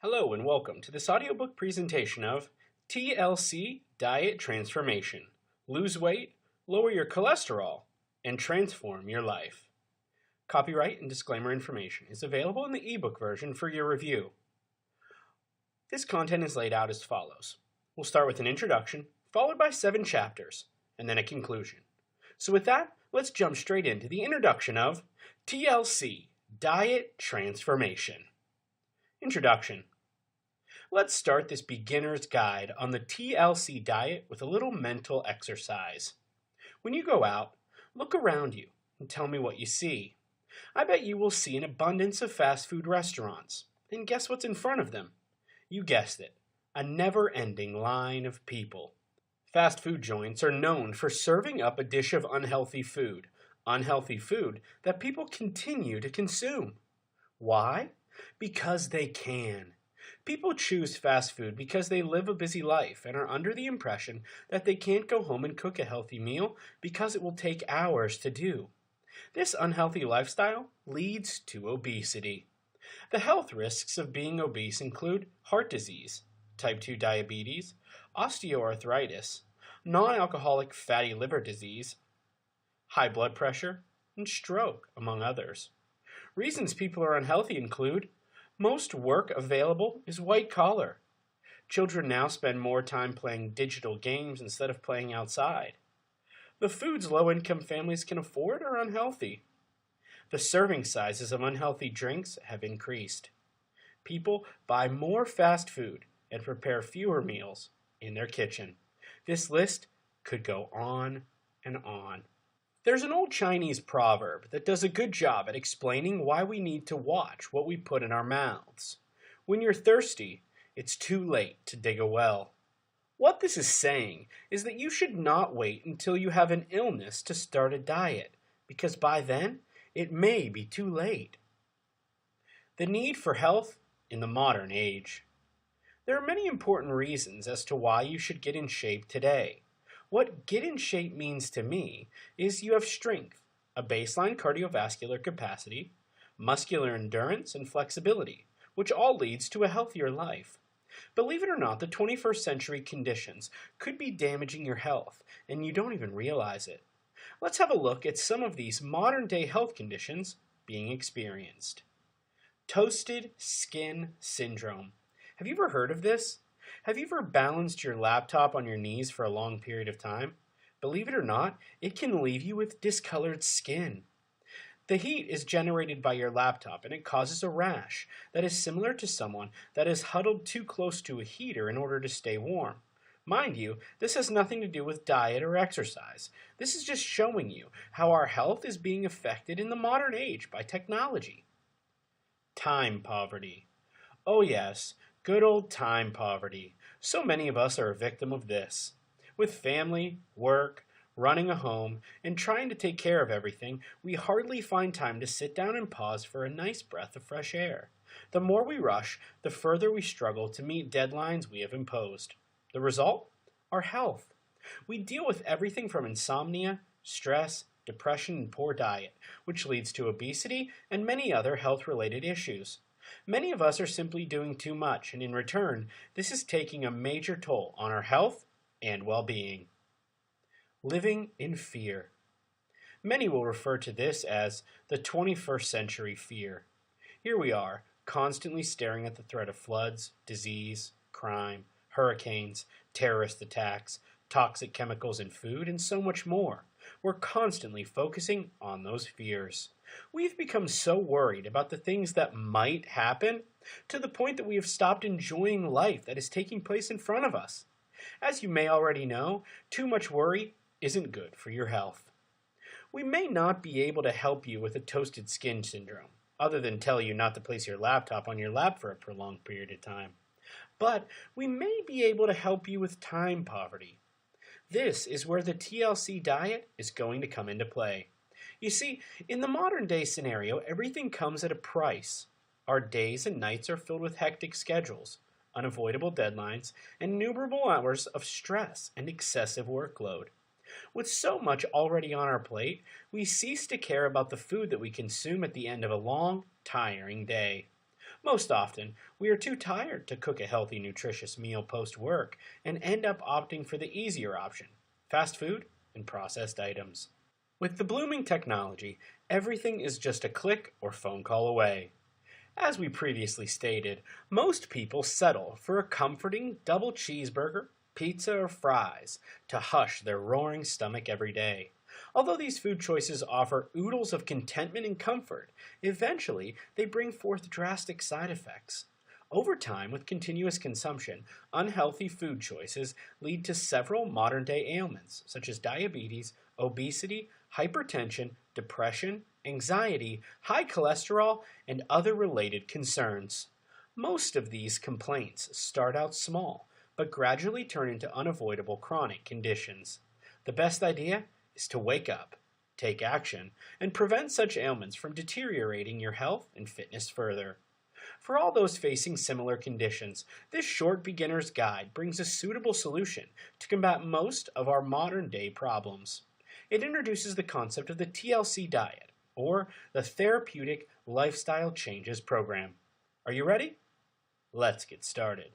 Hello and welcome to this audiobook presentation of TLC Diet Transformation. Lose weight, lower your cholesterol, and transform your life. Copyright and disclaimer information is available in the ebook version for your review. This content is laid out as follows. We'll start with an introduction, followed by 7 chapters, and then a conclusion. So with that, let's jump straight into the introduction of TLC Diet Transformation. Introduction. Let's start this beginner's guide on the TLC diet with a little mental exercise. When you go out, look around you and tell me what you see. I bet you will see an abundance of fast food restaurants. And guess what's in front of them? You guessed it, a never-ending line of people. Fast food joints are known for serving up a dish of unhealthy food that people continue to consume. Why? Because they can. People choose fast food because they live a busy life and are under the impression that they can't go home and cook a healthy meal because it will take hours to do. This unhealthy lifestyle leads to obesity. The health risks of being obese include heart disease, type 2 diabetes, osteoarthritis, non-alcoholic fatty liver disease, high blood pressure, and stroke, among others. Reasons people are unhealthy include most work available is white collar. Children now spend more time playing digital games instead of playing outside. The foods low-income families can afford are unhealthy. The serving sizes of unhealthy drinks have increased. People buy more fast food and prepare fewer meals in their kitchen. This list could go on and on. There's an old Chinese proverb that does a good job at explaining why we need to watch what we put in our mouths. When you're thirsty, it's too late to dig a well. What this is saying is that you should not wait until you have an illness to start a diet, because by then, it may be too late. The need for health in the modern age. There are many important reasons as to why you should get in shape today. What get in shape means to me is you have strength, a baseline cardiovascular capacity, muscular endurance, and flexibility, which all leads to a healthier life. Believe it or not, the 21st century conditions could be damaging your health, and you don't even realize it. Let's have a look at some of these modern-day health conditions being experienced. Toasted skin syndrome. Have you ever heard of this? Have you ever balanced your laptop on your knees for a long period of time? Believe it or not, it can leave you with discolored skin. The heat is generated by your laptop and it causes a rash that is similar to someone that is huddled too close to a heater in order to stay warm. Mind you, this has nothing to do with diet or exercise. This is just showing you how our health is being affected in the modern age by technology. Time poverty. Oh yes, good old time poverty. So many of us are a victim of this. With family, work, running a home, and trying to take care of everything, we hardly find time to sit down and pause for a nice breath of fresh air. The more we rush, the further we struggle to meet deadlines we have imposed. The result? Our health. We deal with everything from insomnia, stress, depression, and poor diet, which leads to obesity and many other health-related issues. Many of us are simply doing too much, and in return, this is taking a major toll on our health and well-being. Living in fear. Many will refer to this as the 21st century fear. Here we are, constantly staring at the threat of floods, disease, crime, hurricanes, terrorist attacks, toxic chemicals in food, and so much more. We're constantly focusing on those fears. We've become so worried about the things that might happen to the point that we have stopped enjoying life that is taking place in front of us. As you may already know, too much worry isn't good for your health. We may not be able to help you with a toasted skin syndrome, other than tell you not to place your laptop on your lap for a prolonged period of time. But we may be able to help you with time poverty. This is where the TLC diet is going to come into play. You see, in the modern day scenario, everything comes at a price. Our days and nights are filled with hectic schedules, unavoidable deadlines, and innumerable hours of stress and excessive workload. With so much already on our plate, we cease to care about the food that we consume at the end of a long, tiring day. Most often, we are too tired to cook a healthy, nutritious meal post-work and end up opting for the easier option, fast food and processed items. With the blooming technology, everything is just a click or phone call away. As we previously stated, most people settle for a comforting double cheeseburger, pizza, or fries to hush their roaring stomach every day. Although these food choices offer oodles of contentment and comfort, eventually they bring forth drastic side effects. Over time, with continuous consumption, unhealthy food choices lead to several modern day ailments such as diabetes, obesity, hypertension, depression, anxiety, high cholesterol, and other related concerns. Most of these complaints start out small, but gradually turn into unavoidable chronic conditions. The best idea is to wake up, take action, and prevent such ailments from deteriorating your health and fitness further. For all those facing similar conditions, this short beginner's guide brings a suitable solution to combat most of our modern day problems. It introduces the concept of the TLC diet, or the Therapeutic Lifestyle Changes Program. Are you ready? Let's get started.